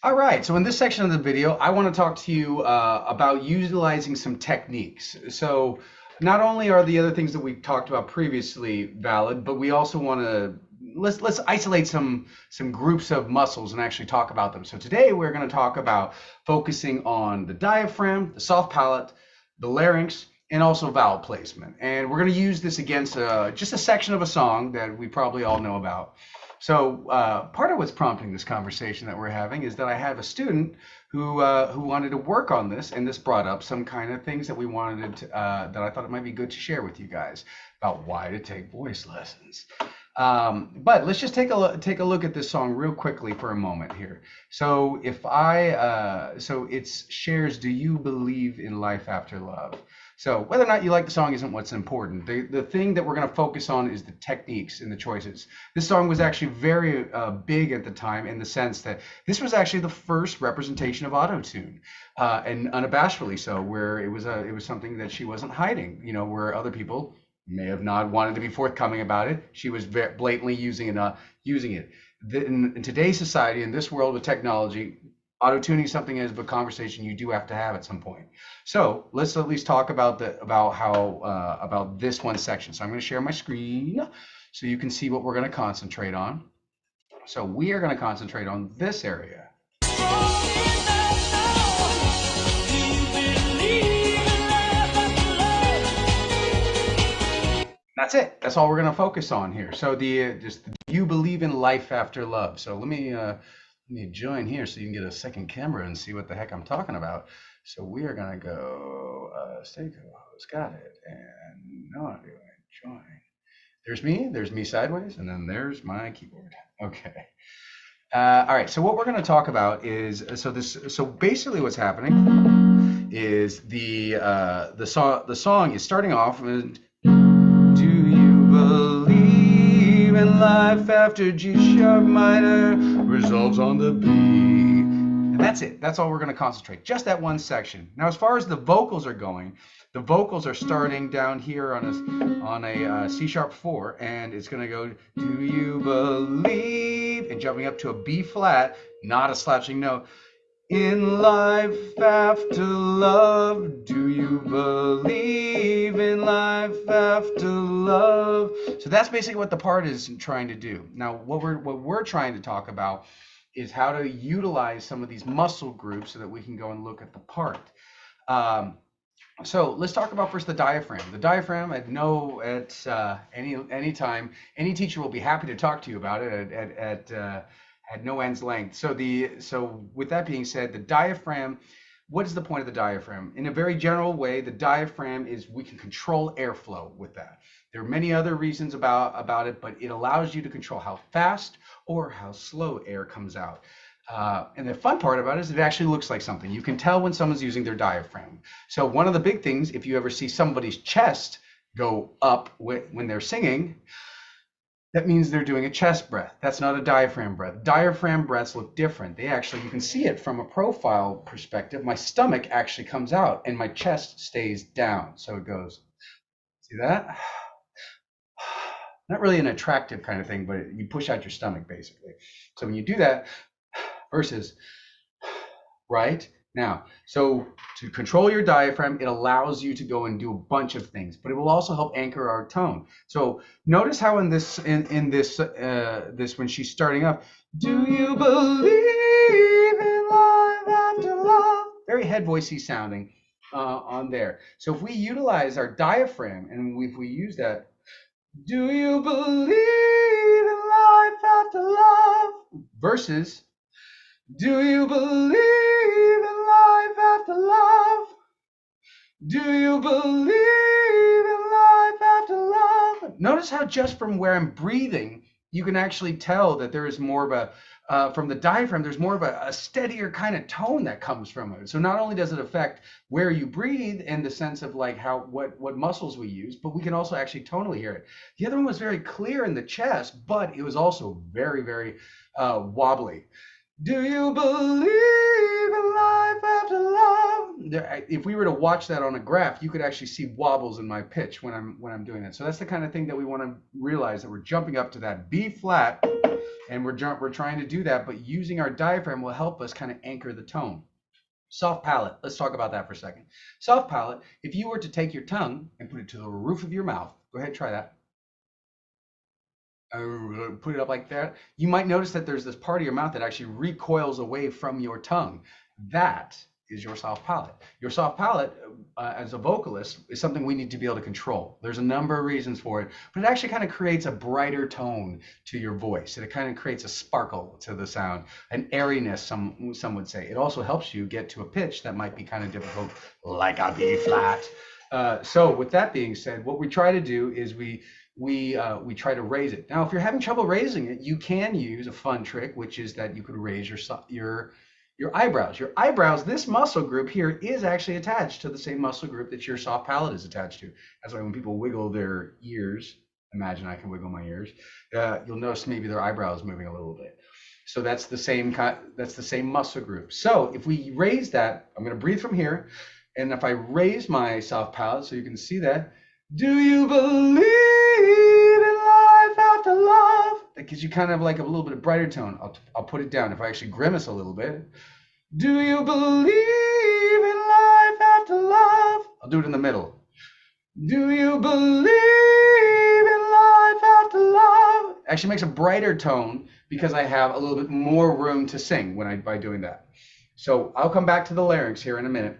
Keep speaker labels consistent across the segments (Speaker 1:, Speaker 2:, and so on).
Speaker 1: All right, so in this section of the video, I want to talk to you about utilizing some techniques. So not only are the other things that we talked about previously valid, but we also want to let's isolate some groups of muscles and actually talk about them. So today we're going to talk about focusing on the diaphragm, the soft palate, the larynx, and also vowel placement. And we're going to use this against just a section of a song that we probably all know about. So part of what's prompting this conversation that we're having is that I have a student who wanted to work on this, and this brought up some kind of things that we wanted to, that I thought it might be good to share with you guys about why to take voice lessons. But let's just take a look at this song real quickly for a moment here. So so it's Cher's "Do You Believe in Life After Love?" So whether or not you like the song isn't what's important. The thing that we're going to focus on is the techniques and the choices. This song was actually very big at the time in the sense that this was actually the first representation of auto-tune, and unabashedly so, where it was something that she wasn't hiding. You know, where other people may have not wanted to be forthcoming about it, she was blatantly using it. In today's society, in this world with technology, auto-tuning something is a conversation you do have to have at some point. So let's at least talk about this one section. So I'm going to share my screen so you can see what we're going to concentrate on. So we are going to concentrate on this area. That's it. That's all we're going to focus on here. So just do you believe in life after love? So let me join here so you can get a second camera and see what the heck I'm talking about. So we are going to go stay co-host, got it, and no, I'm doing join. There's me sideways, and then there's my keyboard. Okay. All right. So what we're going to talk about is so basically what's happening is the song is starting off with do you believe in life after G sharp minor resolves on the B? And that's it. That's all we're going to concentrate. Just that one section. Now, as far as the vocals are going, the vocals are starting down here on a C sharp 4, and it's going to go, do you believe, and jumping up to a B flat, not a slouching note. In life after love, do you believe in life after love? So that's basically what the part is trying to do. Now, what we're trying to talk about is how to utilize some of these muscle groups so that we can go and look at the part. So let's talk about first the diaphragm. The diaphragm, any time, any teacher will be happy to talk to you about it at no end's length. So with that being said, the diaphragm, what is the point of the diaphragm? In a very general way, the diaphragm is we can control airflow with that. There are many other reasons about it, but it allows you to control how fast or how slow air comes out. And the fun part about it is it actually looks like something. You can tell when someone's using their diaphragm. So one of the big things, if you ever see somebody's chest go up when they're singing, that means they're doing a chest breath. That's not a diaphragm breath. Diaphragm breaths look different. They actually, you can see it from a profile perspective. My stomach actually comes out and my chest stays down. So it goes, see that? Not really an attractive kind of thing, but you push out your stomach basically. So when you do that, versus right now, so to control your diaphragm, it allows you to go and do a bunch of things, but it will also help anchor our tone. So notice how in this when she's starting up, do you believe in life after love? Very head voicey sounding on there. So if we utilize our diaphragm and if we use that, do you believe in life after love? Versus, do you believe in life after love? Do you believe in life after love? Notice how just from where I'm breathing, you can actually tell that there is more of from the diaphragm, there's more of a steadier kind of tone that comes from it. So not only does it affect where you breathe in the sense of like what muscles we use, but we can also actually tonally hear it. The other one was very clear in the chest, but it was also very, very wobbly. Do you believe in life after love? If we were to watch that on a graph, you could actually see wobbles in my pitch when I'm doing that. So that's the kind of thing that we want to realize, that we're jumping up to that B flat And we're trying to do that, but using our diaphragm will help us kind of anchor the tone. Soft palate. Let's talk about that for a second. Soft palate, if you were to take your tongue and put it to the roof of your mouth, go ahead, try that. Put it up like that. You might notice that there's this part of your mouth that actually recoils away from your tongue. That is your soft palate. Your soft palate, as a vocalist, is something we need to be able to control. There's a number of reasons for it, but it actually kind of creates a brighter tone to your voice. And it kind of creates a sparkle to the sound, an airiness, some would say. It also helps you get to a pitch that might be kind of difficult, like a B flat. So with that being said, what we try to do is we try to raise it. Now, if you're having trouble raising it, you can use a fun trick, which is that you could raise your eyebrows. Your eyebrows, this muscle group here is actually attached to the same muscle group that your soft palate is attached to. That's why when people wiggle their ears, imagine I can wiggle my ears, you'll notice maybe their eyebrows moving a little bit. So that's the same muscle group. So if we raise that, I'm going to breathe from here, and if I raise my soft palate so you can see that, do you believe in life after love? That gives you kind of like a little bit of brighter tone. I'll put it down. If I actually grimace a little bit, do you believe in life after love? I'll do it in the middle. Do you believe in life after love? Actually makes a brighter tone because I have a little bit more room to sing by doing that. So I'll come back to the larynx here in a minute.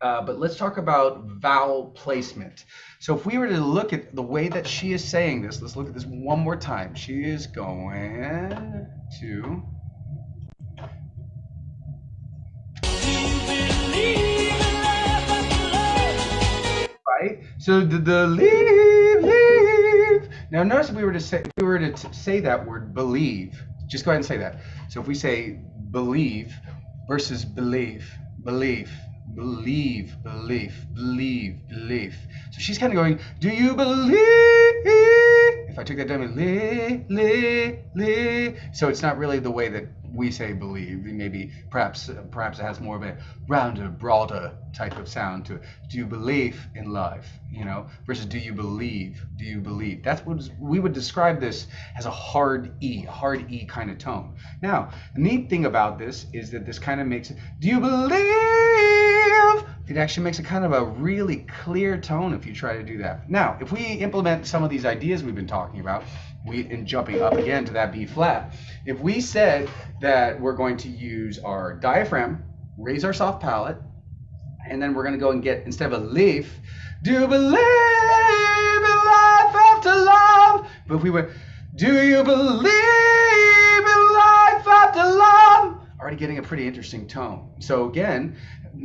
Speaker 1: But let's talk about vowel placement. So if we were to look at the way that she is saying this, let's look at this one more time. She is going to... Right? So the leave. Now notice if we were to say that word believe, just go ahead and say that. So if we say believe versus believe. So she's kind of going, do you believe? If I took that down, so it's not really the way that we say believe. Maybe perhaps it has more of a rounder, broader type of sound to it. Do you believe in life? Versus do you believe? Do you believe? That's what we would describe this as a hard E kind of tone. Now, the neat thing about this is that this kind of makes it, do you believe? It actually makes it kind of a really clear tone if you try to do that. Now, if we implement some of these ideas we've been talking about, and jumping up again to that B flat, if we said that we're going to use our diaphragm, raise our soft palate, and then we're going to go and get, instead of a leaf, do you believe in life after love? But if we went, do you believe in life after love? Already getting a pretty interesting tone. So again,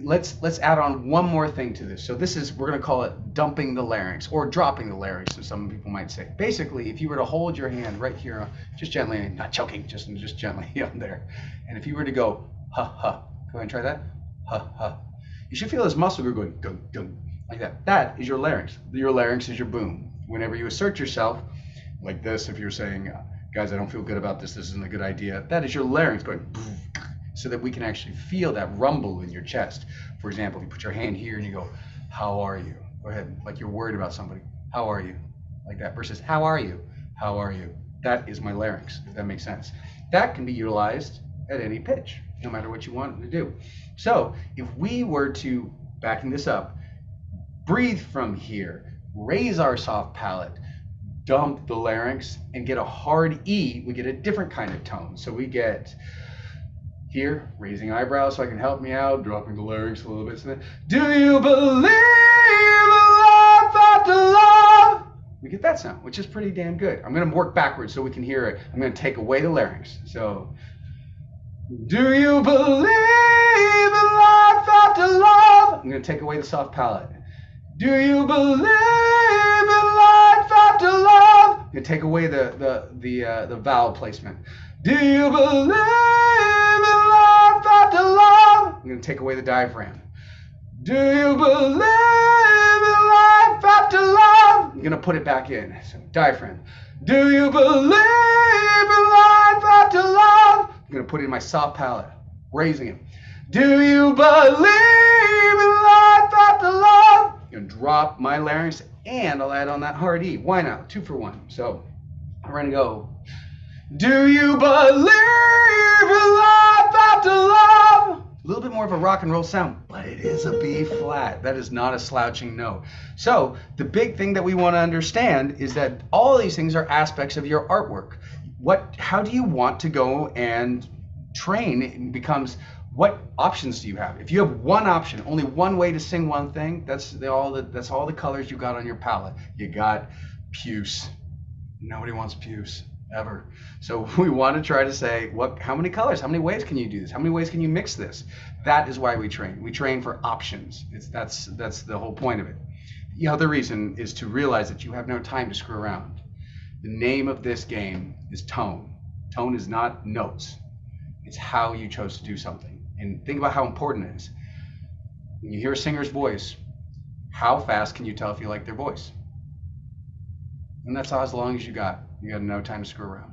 Speaker 1: let's add on one more thing to this. So this is, we're going to call it dumping the larynx, or dropping the larynx, as some people might say. Basically, if you were to hold your hand right here, just gently, not choking, just gently on there, and if you were to go ha ha, go ahead and try that, ha ha, you should feel this muscle group going dum dum like that. That is your larynx. Your larynx is your boom. Whenever you assert yourself like this, if you're saying, guys, I don't feel good about this, this isn't a good idea, that is your larynx going boom, so that we can actually feel that rumble in your chest. For example, if you put your hand here and you go, how are you? Go ahead, like you're worried about somebody. How are you? Like that, versus how are you? How are you? That is my larynx, if that makes sense. That can be utilized at any pitch, no matter what you want it to do. So if we were to, backing this up, breathe from here, raise our soft palate, dump the larynx, and get a hard E, we get a different kind of tone. So we get here, raising eyebrows so I can help me out, dropping the larynx a little bit. So then, do you believe in life after love? We get that sound, which is pretty damn good. I'm going to work backwards so we can hear it. I'm going to take away the larynx. So, do you believe in life after love? I'm going to take away the soft palate. Do you believe in life after love? I'm going to take away the vowel placement. Do you believe in life after love? I'm going to take away the diaphragm. Do you believe in life after love? I'm going to put it back in. So diaphragm. Do you believe in life after love? I'm going to put it in my soft palate, raising it. Do you believe in life after love? I'm going to drop my larynx and I'll add on that hard E. Why not? 2 for 1. So we're going to go. Do you believe in life after love? A little bit more of a rock and roll sound, but it is a B flat. That is not a slouching note. So the big thing that we want to understand is that all these things are aspects of your artwork. How do you want to go and train? It becomes, what options do you have? If you have one option, only one way to sing one thing, that's all the colors you got on your palette. You got puce. Nobody wants puce ever. So we want to try to say, how many colors? How many ways can you do this? How many ways can you mix this? That is why we train. We train for options. That's the whole point of it. The other reason is to realize that you have no time to screw around. The name of this game is tone. Tone is not notes. It's how you chose to do something. And think about how important it is. When you hear a singer's voice, how fast can you tell if you like their voice? And that's as long as you got. You got no time to screw around.